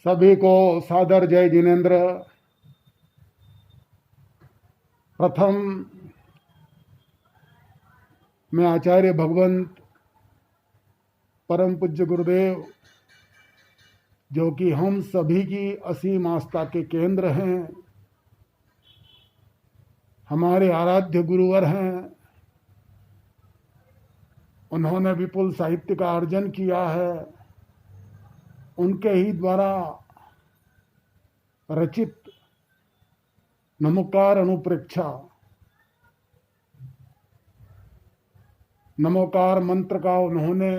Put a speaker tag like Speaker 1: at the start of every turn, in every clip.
Speaker 1: सभी को सादर जय जिनेन्द्र। प्रथम मैं आचार्य भगवंत परम पूज्य गुरुदेव, जो कि हम सभी की असीम आस्था के केंद्र हैं, हमारे आराध्य गुरुवर हैं, उन्होंने विपुल साहित्य का अर्जन किया है। उनके ही द्वारा रचित नमोकार अनुप्रेक्षा, नमोकार मंत्र का उन्होंने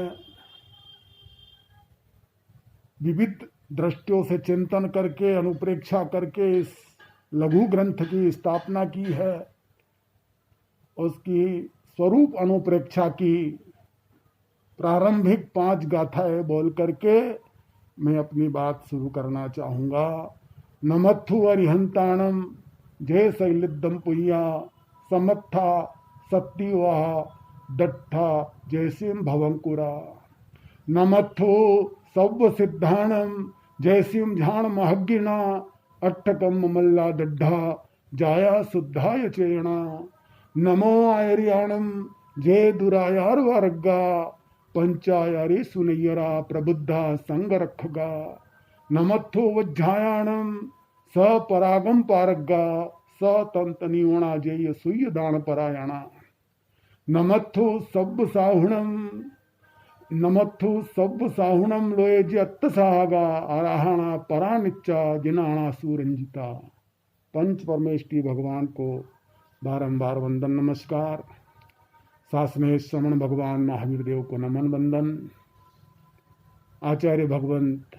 Speaker 1: विविध दृष्टियों से चिंतन करके, अनुप्रेक्षा करके इस लघु ग्रंथ की स्थापना की है। उसकी स्वरूप अनुप्रेक्षा की प्रारंभिक 5 गाथाएं बोल करके मैं अपनी बात शुरू करना चाहूँगा। नमत्थु अरिहंताणम जय शैलिदम पुय्या समत्था सत्तिवाह दट्ठा जयसिम भवंकुरा। नमत्थु सव्व सिद्धाणम जयसिम झाण महग्गिना अट्ठकम मल्ला दड्ढा जाया शुद्धाय चेणा। नमो आयर्याणम जय दुरायार वर्गा पंचायारी सुनयरा प्रबुद्धा संग रखगा। नमत्थो वज्झायाणम स परागम पारगा स तंतनिवणा जय सुय दान परायणा। नमत्थो सब्ब साहुणम लोये जत्त सागा आराहणा परानिच्चा जिनाणा सुरंजिता। पंच परमेष्टि भगवान को बारंबार वंदन नमस्कार। शासनेश श्रवण भगवान महावीर देव को नमन वंदन। आचार्य भगवंत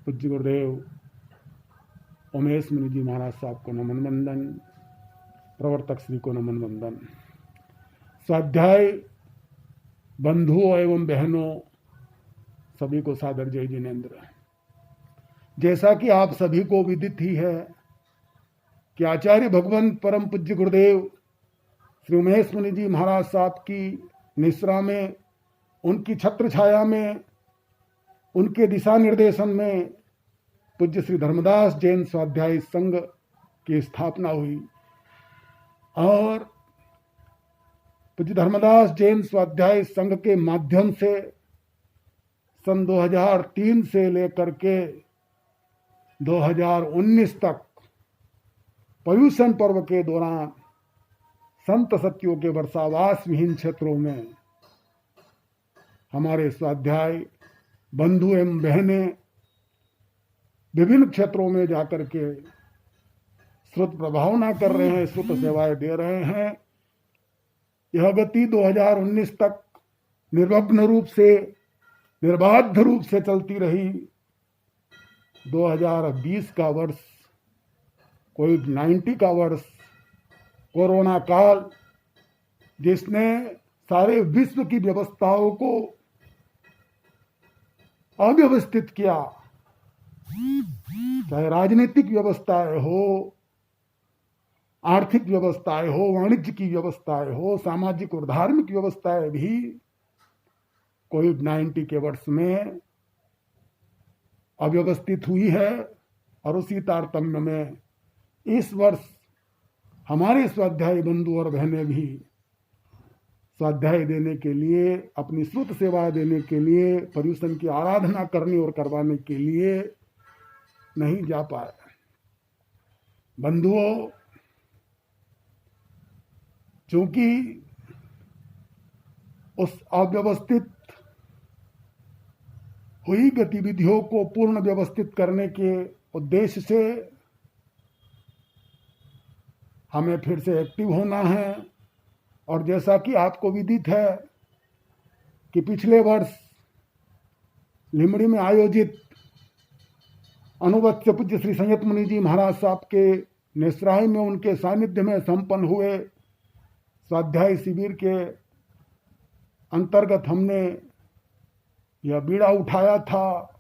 Speaker 1: पूज्य गुरुदेव उमेश मुनि जी महाराज साहब को नमन वंदन। प्रवर्तक श्री को नमन वंदन। स्वाध्याय बंधुओं एवं बहनों सभी को सादर जय जिनेन्द्र। जैसा कि आप सभी को विदित ही है कि आचार्य भगवंत परम पूज्य गुरुदेव श्री उमेश मुनि जी महाराज साहब की निश्रा में, उनकी छत्र छाया में, उनके दिशा निर्देशन में पूज्य श्री धर्मदास जैन स्वाध्याय संघ की स्थापना हुई। और पूज्य धर्मदास जैन स्वाध्याय संघ के माध्यम से सन 2003 से लेकर के 2019 तक पर्यूषण पर्व के दौरान संत सत्यों के वर्षावास विहीन क्षेत्रों में हमारे स्वाध्याय बंधु एवं बहनें विभिन्न क्षेत्रों में जाकर के श्रुत प्रभावना कर रहे हैं, श्रुत सेवाएं दे रहे हैं। यह गति 2019 तक निर्विघ्न रूप से, निर्बाध रूप से चलती रही। 2020 का वर्ष कोविड-19 का वर्ष, कोरोना काल, जिसने सारे विश्व की व्यवस्थाओं को अव्यवस्थित किया, चाहे राजनीतिक व्यवस्थाएं हो, आर्थिक व्यवस्थाएं हो, वाणिज्य की व्यवस्थाएं हो, सामाजिक और धार्मिक व्यवस्थाएं भी कोविड-19 के वर्ष में अव्यवस्थित हुई है। और उसी तारतम्य में इस वर्ष हमारे स्वाध्याय बंधु और बहनें भी स्वाध्याय देने के लिए, अपनी श्रुत सेवा देने के लिए, पर्यूषण की आराधना करने और करवाने के लिए नहीं जा पाए। बंधुओं, चूंकि उस अव्यवस्थित हुई गतिविधियों को पूर्ण व्यवस्थित करने के उद्देश्य से हमें फिर से एक्टिव होना है। और जैसा कि आपको विदित है कि पिछले वर्ष लिमड़ी में आयोजित अनुवत्स्य पूज्य श्री संयत मुनि जी महाराज साहब के निश्राय में, उनके सानिध्य में संपन्न हुए स्वाध्याय शिविर के अंतर्गत हमने यह बीड़ा उठाया था,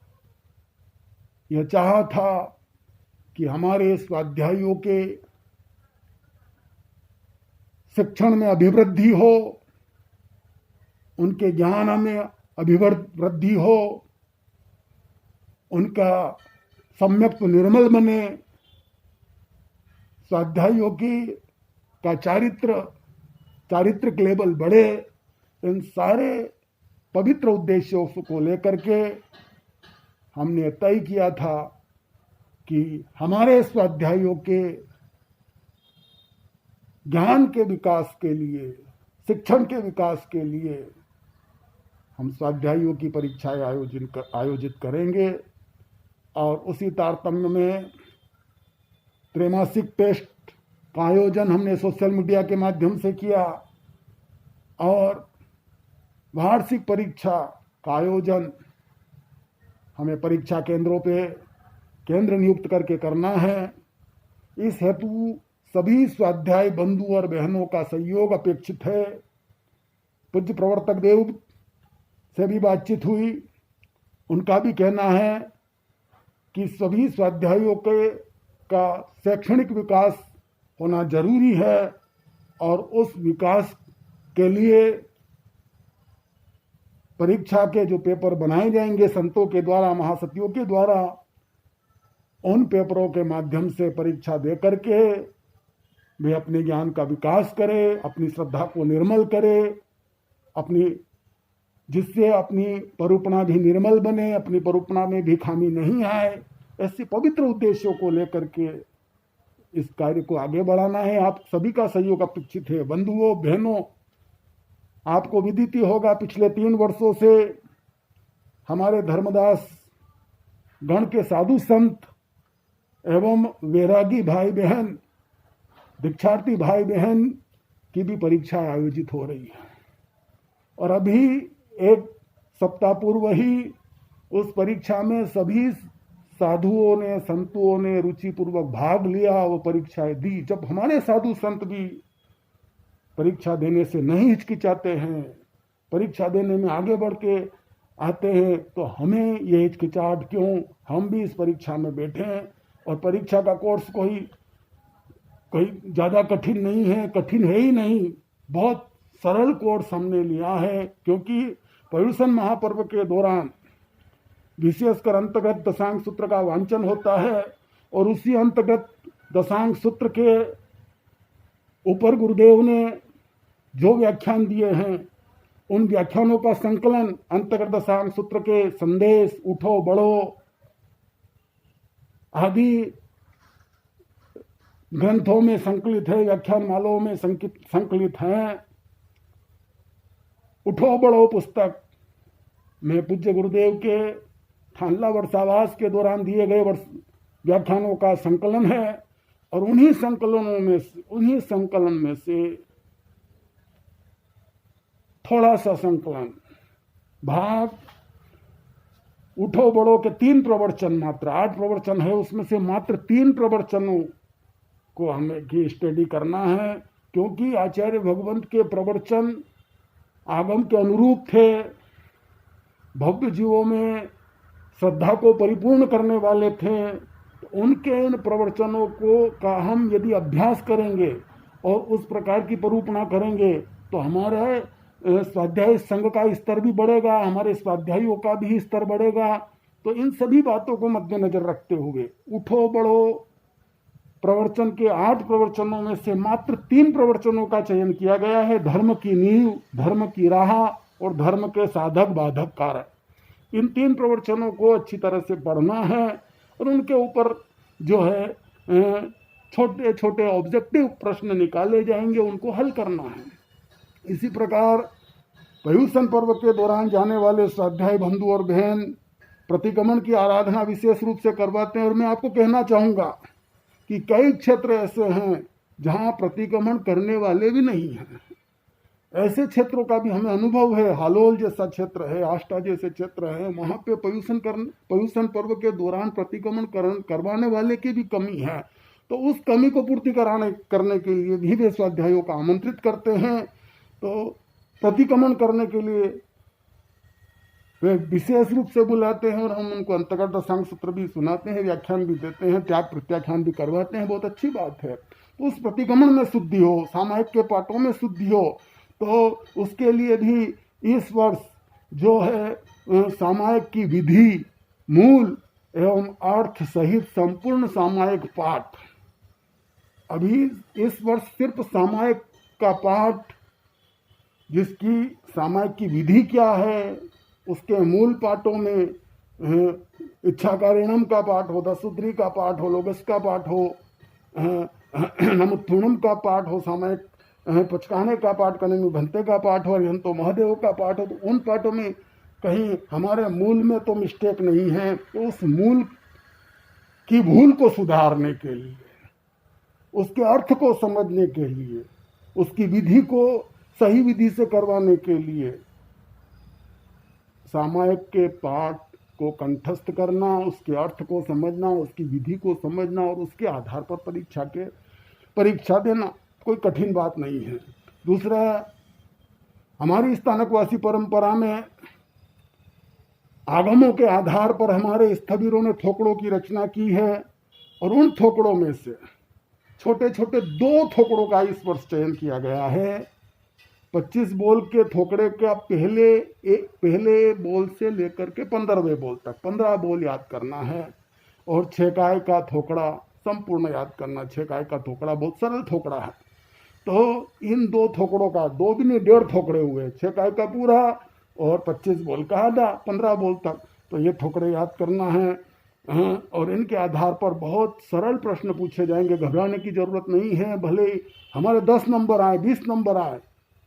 Speaker 1: यह चाहा था कि हमारे स्वाध्यायियों के शिक्षण में अभिवृद्धि हो, उनके ज्ञान में अभिवृद्धि हो, उनका सम्यक निर्मल बने, स्वाध्याय योगी का चारित्रिक लेवल बढ़े। इन सारे पवित्र उद्देश्यों को लेकर के हमने तय किया था कि हमारे स्वाध्यायों के ज्ञान के विकास के लिए, शिक्षण के विकास के लिए हम स्वाध्यायों की परीक्षाएं आयोजित करेंगे। और उसी तारतम्य में त्रैमासिक टेस्ट का आयोजन हमने सोशल मीडिया के माध्यम से किया और वार्षिक परीक्षा का आयोजन हमें परीक्षा केंद्रों पे केंद्र नियुक्त करके करना है। इस हेतु सभी स्वाध्याय बंधु और बहनों का सहयोग अपेक्षित है। पूज्य प्रवर्तक देव से भी बातचीत हुई, उनका भी कहना है कि सभी स्वाध्यायों का शैक्षणिक विकास होना जरूरी है और उस विकास के लिए परीक्षा के जो पेपर बनाए जाएंगे संतों के द्वारा, महासतियों के द्वारा, उन पेपरों के माध्यम से परीक्षा दे करके वे अपने ज्ञान का विकास करें, अपनी श्रद्धा को निर्मल करें, जिससे अपनी परूपणा भी निर्मल बने, अपनी परूपणा में भी खामी नहीं आए। ऐसे पवित्र उद्देश्यों को लेकर के इस कार्य को आगे बढ़ाना है। आप सभी का सहयोग अपेक्षित है। बंधुओं, बहनों, आपको विदित ही होगा पिछले 3 वर्षों से हमारे धर्मदास गण के साधु संत एवं वैरागी भाई बहन, दीक्षार्थी भाई बहन की भी परीक्षा आयोजित हो रही है और अभी 1 सप्ताह पूर्व ही उस परीक्षा में सभी साधुओं ने, संतों ने रुचिपूर्वक भाग लिया, वो परीक्षाएं दी। जब हमारे साधु संत भी परीक्षा देने से नहीं हिचकिचाते हैं, परीक्षा देने में आगे बढ़ के आते हैं, तो हमें ये हिचकिचाहट क्यों? हम भी इस परीक्षा में बैठे हैं और परीक्षा का कोर्स कोई ज़्यादा कठिन नहीं है, कठिन है ही नहीं, बहुत सरल कोर्स हमने लिया है। क्योंकि पर्युषण महापर्व के दौरान विशेषकर अंतर्गत दशांग सूत्र का वांचन होता है और उसी अंतर्गत दशांग सूत्र के ऊपर गुरुदेव ने जो व्याख्यान दिए हैं, उन व्याख्यानों का संकलन अंतर्गत दशांग सूत्र के संदेश, उठो बढ़ो आदि ग्रंथों में संकलित है, व्याख्यान मालाओं में संकलित हैं। उठो बढ़ो पुस्तक में पूज्य गुरुदेव के थानला वर्षावास के दौरान दिए गए व्याख्यानों का संकलन है और उन्हीं संकलन में से थोड़ा सा संकलन भाग उठो बढ़ो के 3 प्रवचन, मात्र 8 प्रवचन है, उसमें से मात्र 3 प्रवचनों को हमें की स्टडी करना है। क्योंकि आचार्य भगवंत के प्रवचन आगम के अनुरूप थे, भव्य जीवों में श्रद्धा को परिपूर्ण करने वाले थे। तो उनके इन प्रवचनों का हम यदि अभ्यास करेंगे और उस प्रकार की परूपणा करेंगे तो हमारे स्वाध्याय संघ का स्तर भी बढ़ेगा, हमारे स्वाध्यायों का भी स्तर बढ़ेगा। तो इन सभी बातों को मद्देनजर रखते हुए उठो बढ़ो प्रवचन के 8 प्रवचनों में से मात्र 3 प्रवचनों का चयन किया गया है। धर्म की नींव, धर्म की राह और धर्म के साधक बाधक कारक। इन 3 प्रवचनों को अच्छी तरह से पढ़ना है और उनके ऊपर जो है छोटे छोटे ऑब्जेक्टिव प्रश्न निकाले जाएंगे, उनको हल करना है। इसी प्रकार पर्युषण पर्व के दौरान जाने वाले स्वाध्याय बंधु और बहन प्रतिक्रमण की आराधना विशेष रूप से करवाते हैं। और मैं आपको कहना चाहूँगा कि कई क्षेत्र ऐसे हैं जहाँ प्रतिक्रमण करने वाले भी नहीं हैं। ऐसे क्षेत्रों का भी हमें अनुभव है। हालोल जैसा क्षेत्र है, आष्टा जैसे क्षेत्र है, वहाँ पे पर्युषण पर्व के दौरान प्रतिक्रमण करवाने वाले की भी कमी है। तो उस कमी को पूर्ति करने के लिए भी वे स्वाध्यायों का आमंत्रित करते हैं। तो प्रतिक्रमण करने के लिए वे विशेष रूप से बुलाते हैं और हम उनको अंतर्गत दशांग सूत्र भी सुनाते हैं, व्याख्यान भी देते हैं, त्याग प्रत्याख्यान भी करवाते हैं। बहुत अच्छी बात है। तो उस प्रतिक्रमण में शुद्धि हो, सामायिक के पाठों में शुद्धि हो, तो उसके लिए भी इस वर्ष जो है सामायिक की विधि, मूल एवं अर्थ सहित संपूर्ण सामायिक पाठ। अभी इस वर्ष सिर्फ सामायिक का पाठ, जिसकी सामायिक की विधि क्या है, उसके मूल पाठों में इच्छाकारिणम का पाठ हो, दशुद्री का पाठ हो, लोगस का पाठ हो, नमुत्थुणम का पाठ हो, सामायिक पचकाने का पाठ, कनंग भंते का पाठ हो, हरिहंतो महादेव का पाठ हो, तो उन पाठों में कहीं हमारे मूल में तो मिस्टेक नहीं है। तो उस मूल की भूल को सुधारने के लिए, उसके अर्थ को समझने के लिए, उसकी विधि को सही विधि से करवाने के लिए सामायिक के पाठ को कंठस्थ करना, उसके अर्थ को समझना, उसकी विधि को समझना और उसके आधार पर परीक्षा देना कोई कठिन बात नहीं है। दूसरा, हमारी स्थानकवासी परंपरा में आगमों के आधार पर हमारे स्थविरों ने थोकड़ों की रचना की है और उन थोकड़ों में से छोटे छोटे 2 थोकड़ों का इस वर्ष चयन किया गया है। 25 बोल के थोकड़े का पहले बोल से लेकर के 15वें बोल तक 15 बोल याद करना है और छेकाय का थोकड़ा संपूर्ण याद करना। छेकाय का थोकड़ा बहुत सरल थोकड़ा है, तो इन 2 थोकड़ों का 2 भी नहीं 1.5 थोकड़े हुए, छेकाय का पूरा और 25 बोल का आधा, 15 बोल तक, तो ये थोकड़े याद करना है। और इनके आधार पर बहुत सरल प्रश्न पूछे जाएंगे, घबराने की जरूरत नहीं है। भले हमारे 10 नंबर आए, 20 नंबर आए,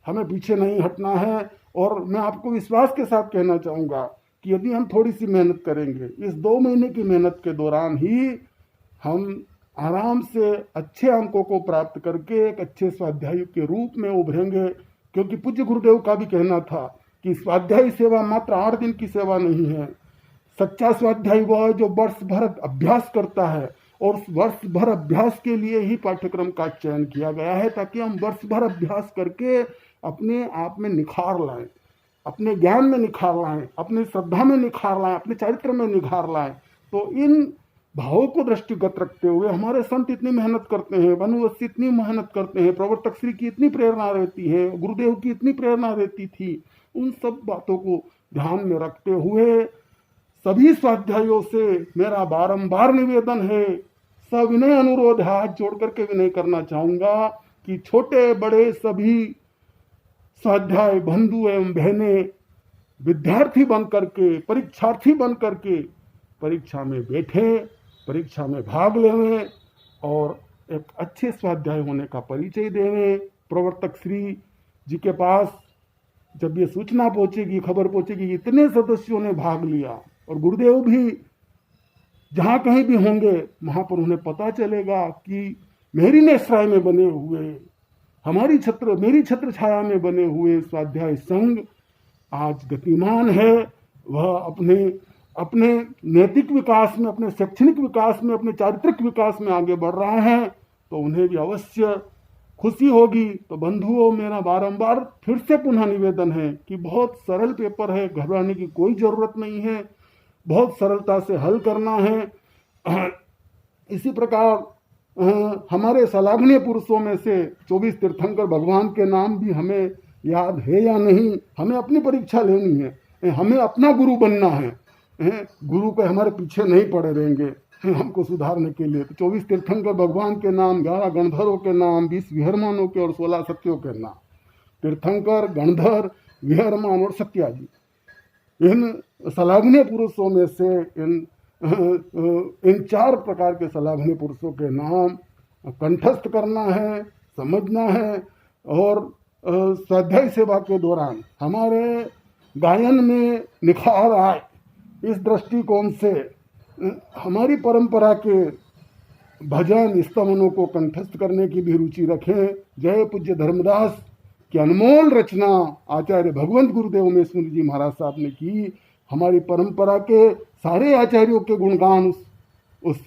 Speaker 1: हमें पीछे नहीं हटना है। और मैं आपको विश्वास के साथ कहना चाहूँगा कि यदि हम थोड़ी सी मेहनत करेंगे, इस 2 महीने की मेहनत के दौरान ही हम आराम से अच्छे अंकों को प्राप्त करके एक अच्छे स्वाध्यायी के रूप में उभरेंगे। क्योंकि पूज्य गुरुदेव का भी कहना था कि स्वाध्यायी सेवा मात्र 8 दिन की सेवा नहीं है। सच्चा स्वाध्यायी वह है जो वर्ष भर अभ्यास करता है, और उस वर्ष भर अभ्यास के लिए ही पाठ्यक्रम का चयन किया गया है, ताकि हम वर्ष भर अभ्यास करके अपने आप में निखार लाएं, अपने ज्ञान में निखार लाएं, अपनी श्रद्धा में निखार लाएं, अपने चरित्र में निखार लाएं। तो इन भावों को दृष्टिगत रखते हुए हमारे संत इतनी मेहनत करते हैं, वनुवस्य इतनी मेहनत करते हैं, प्रवर्तक श्री की इतनी प्रेरणा रहती है, गुरुदेव की इतनी प्रेरणा रहती थी। उन सब बातों को ध्यान में रखते हुए सभी स्वाध्यायों से मेरा बारंबार निवेदन है, सविनय अनुरोध, हाथ जोड़ करके विनय करना चाहूंगा कि छोटे बड़े सभी स्वाध्याय बंधु एवं बहनें विद्यार्थी बन करके, परीक्षार्थी बन करके परीक्षा में बैठे, परीक्षा में भाग लेवें और एक अच्छे स्वाध्याय होने का परिचय देवें। प्रवर्तक श्री जी के पास जब ये सूचना पहुंचेगी, खबर पहुंचेगी, इतने सदस्यों ने भाग लिया, और गुरुदेव भी जहाँ कहीं भी होंगे वहाँ पर उन्हें पता चलेगा कि मेरी नेश्राय में बने हुए, मेरी छत्र छाया में बने हुए स्वाध्याय संघ आज गतिमान है। वह अपने नैतिक विकास में, अपने शैक्षणिक विकास में, अपने चारित्रिक विकास में आगे बढ़ रहा है, तो उन्हें भी अवश्य खुशी होगी। तो बंधुओं, मेरा बारंबार फिर से पुनः निवेदन है कि बहुत सरल पेपर है, घबराने की कोई ज़रूरत नहीं है, बहुत सरलता से हल करना है। इसी प्रकार हमारे सलाघनीय पुरुषों में से 24 तीर्थंकर भगवान के नाम भी हमें याद है या नहीं, हमें अपनी परीक्षा लेनी है, हमें अपना गुरु बनना है। गुरु पे हमारे पीछे नहीं पड़े रहेंगे हमको सुधारने के लिए। तो 24 तीर्थंकर भगवान के नाम, 11 गणधरों के नाम, 20 विहरमानों के और 16 सत्यों के नाम, तीर्थंकर, गणधर, विहरमान और सत्याजी, इन सलाघनीय पुरुषों में से इन 4 प्रकार के सलाघनीय पुरुषों के नाम कंठस्थ करना है, समझना है। और स्वाध्याय सेवा के दौरान हमारे गायन में निखार आए, इस दृष्टिकोण से हमारी परंपरा के भजन स्तवनों को कंठस्थ करने की भी रुचि रखें। जय पूज्य धर्मदास की अनमोल रचना आचार्य भगवंत गुरुदेव उमेशपुरी जी महाराज साहब ने की। हमारी परंपरा के सारे आचार्यों के गुणगान उस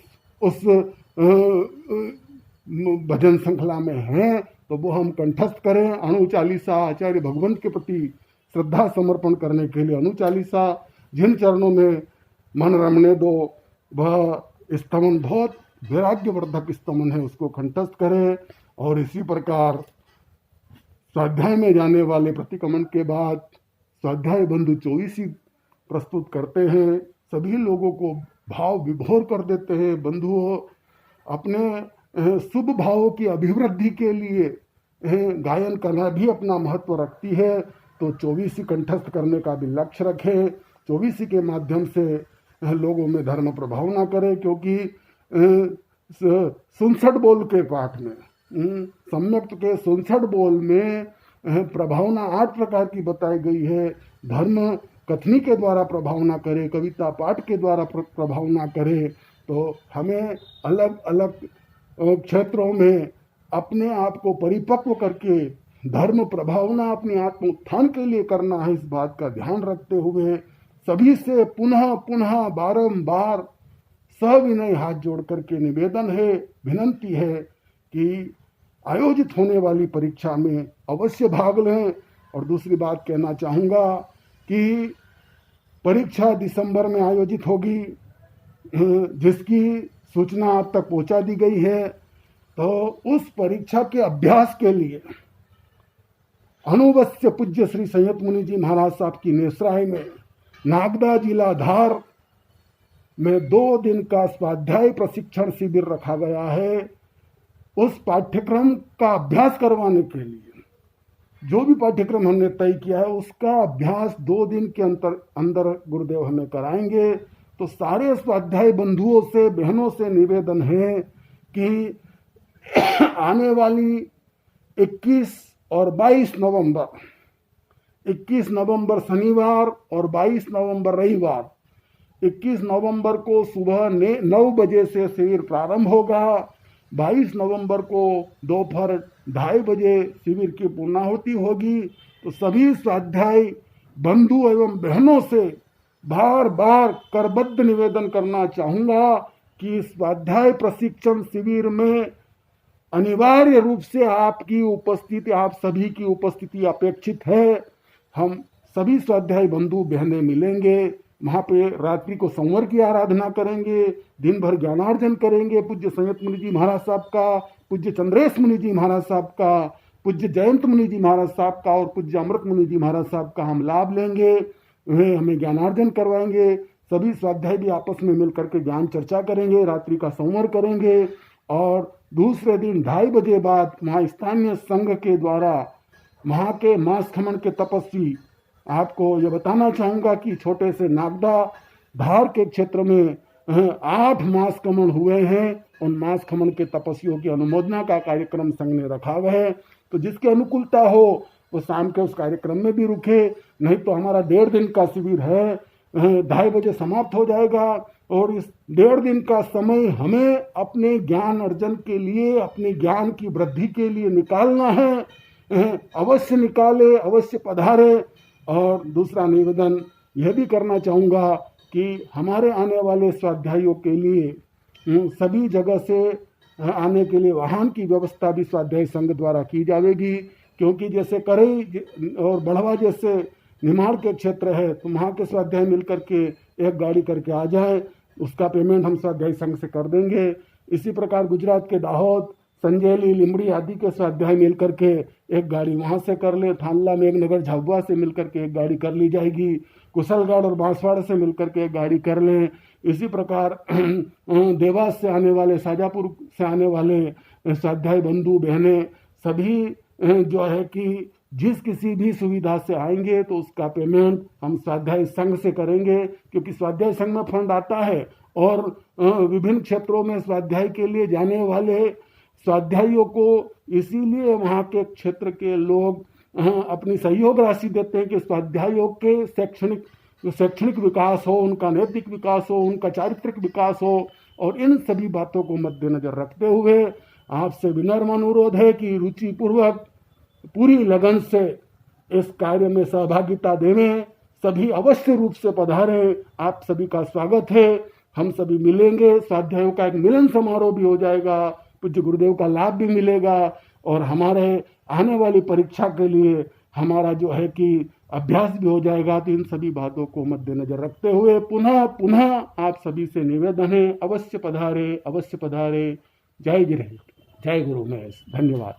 Speaker 1: भजन श्रृंखला में हैं, तो वो हम कंठस्थ करें। अणु चालीसा, आचार्य भगवंत के प्रति श्रद्धा समर्पण करने के लिए अणु चालीसा, जिन चरणों में मन रमने दो, वह स्तमन बहुत वैराग्यवर्धक स्तमन है, उसको कंठस्थ करें। और इसी प्रकार स्वाध्याय में जाने वाले प्रतिक्रमण के बाद स्वाध्याय बंधु 24 प्रस्तुत करते हैं। सभी लोगों को भाव विभोर कर देते हैं। बंधुओं, अपने शुभ भावों की अभिवृद्धि के लिए गायन कला भी अपना महत्व रखती है। तो 24 कंठस्थ करने का भी लक्ष्य रखें। 24 के माध्यम से लोगों में धर्म प्रभाव ना करे, क्योंकि 67 बोल के पाठ में, सम्यक्त के 67 बोल में प्रभावना 8 प्रकार की बताई गई है। धर्म कथनी के द्वारा प्रभाव ना करे, कविता पाठ के द्वारा प्रभाव ना करे। तो हमें अलग अलग क्षेत्रों में अपने आप को परिपक्व करके धर्म प्रभावना अपने आत्म उत्थान के लिए करना है। इस बात का ध्यान रखते हुए सभी से पुनः पुनः बारंबार सविनय हाथ जोड़ करके निवेदन है, विनंती है कि आयोजित होने वाली परीक्षा में अवश्य भाग लें। और दूसरी बात कहना चाहूँगा कि परीक्षा दिसंबर में आयोजित होगी, जिसकी सूचना आप तक पहुंचा दी गई है। तो उस परीक्षा के अभ्यास के लिए अनुवश्य पूज्य श्री संयत मुनि जी महाराज साहब की नेसराय में नागदा जिला धार में 2 दिन का स्वाध्याय प्रशिक्षण शिविर रखा गया है। उस पाठ्यक्रम का अभ्यास करवाने के लिए जो भी पाठ्यक्रम हमने तय किया है उसका अभ्यास 2 दिन के अंदर गुरुदेव हमें कराएंगे। तो सारे स्वाध्याय बंधुओं से, बहनों से निवेदन है कि आने वाली 21 और 22 नवंबर, 21 नवंबर शनिवार और 22 नवंबर रविवार, 21 नवंबर को सुबह 9 बजे से शिविर प्रारंभ होगा। 22 नवंबर को दोपहर 2:30 बजे शिविर की पूर्णाहुति होगी। तो सभी स्वाध्याय बंधु एवं बहनों से बार बार करबद्ध निवेदन करना चाहूँगा कि स्वाध्याय प्रशिक्षण शिविर में अनिवार्य रूप से आपकी उपस्थिति, आप सभी की उपस्थिति अपेक्षित है। हम सभी स्वाध्याय बंधु बहनें मिलेंगे, वहाँ पे रात्रि को संवर की आराधना करेंगे, दिन भर ज्ञानार्जन करेंगे। पूज्य संयत मुनि जी महाराज साहब का, पूज्य चंद्रेश मुनि जी महाराज साहब का, पूज्य जयंत मुनि जी महाराज साहब का और पूज्य अमृत मुनि जी महाराज साहब का हम लाभ लेंगे। वे हमें ज्ञानार्जन करवाएंगे। सभी स्वाध्याय भी आपस में मिलकर के ज्ञान चर्चा करेंगे, रात्रि का संवर करेंगे। और दूसरे दिन 2:30 बजे बाद वहाँ स्थानीय संघ के द्वारा वहाँ के मास खमन के तपस्वी, आपको ये बताना चाहूँगा कि छोटे से नागदा धार के क्षेत्र में 8 मास खमन हुए हैं। उन मास खमन के तपस्वियों की अनुमोदना का कार्यक्रम संघ ने रखा हुआ है। तो जिसकी अनुकूलता हो वो शाम के उस कार्यक्रम में भी रुके, नहीं तो हमारा 1.5 दिन का शिविर है, 2:30 बजे समाप्त हो जाएगा। और इस 1.5 दिन का समय हमें अपने ज्ञान अर्जन के लिए, अपने ज्ञान की वृद्धि के लिए निकालना है। अवश्य निकाले, अवश्य पधारे। और दूसरा निवेदन यह भी करना चाहूँगा कि हमारे आने वाले स्वाध्यायों के लिए सभी जगह से आने के लिए वाहन की व्यवस्था भी स्वाध्याय संघ द्वारा की जाएगी। क्योंकि जैसे करई और बढ़वा जैसे निमाड़ के क्षेत्र है, तो वहाँ के स्वाध्याय मिल करके एक गाड़ी करके आ जाए, उसका पेमेंट हम स्वाध्याय संघ से कर देंगे। इसी प्रकार गुजरात के दाहोद, संजेली, लिमड़ी आदि के स्वाध्याय मिल करके एक गाड़ी वहाँ से कर ले। थानला, मेघनगर, झाबुआ से मिल करके एक गाड़ी कर ली जाएगी। कुशलगढ़ और बांसवाड़ा से मिल करके एक गाड़ी कर लें। इसी प्रकार देवास से आने वाले, शाजापुर से आने वाले स्वाध्याय बंधु बहनें सभी जो है कि जिस किसी भी सुविधा से आएंगे तो उसका पेमेंट हम स्वाध्याय संघ से करेंगे। क्योंकि स्वाध्याय संघ में फंड आता है और विभिन्न क्षेत्रों में स्वाध्याय के लिए जाने वाले स्वाध्यायियों को इसीलिए वहाँ के क्षेत्र के लोग अपनी सहयोग राशि देते हैं कि स्वाध्यायों के शैक्षणिक विकास हो, उनका नैतिक विकास हो, उनका चारित्रिक विकास हो। और इन सभी बातों को मद्देनजर रखते हुए आपसे विनम्र अनुरोध है कि रुचिपूर्वक पूरी लगन से इस कार्य में सहभागिता देवें। सभी अवश्य रूप से पधारें। आप सभी का स्वागत है। हम सभी मिलेंगे, स्वाध्यायों का एक मिलन समारोह भी हो जाएगा, पूज्य गुरुदेव का लाभ भी मिलेगा और हमारे आने वाली परीक्षा के लिए हमारा जो है कि अभ्यास भी हो जाएगा। तो इन सभी बातों को मद्देनजर रखते हुए पुनः पुनः आप सभी से निवेदन है, अवश्य पधारे, अवश्य पधारे। जय गुरु महेश, धन्यवाद।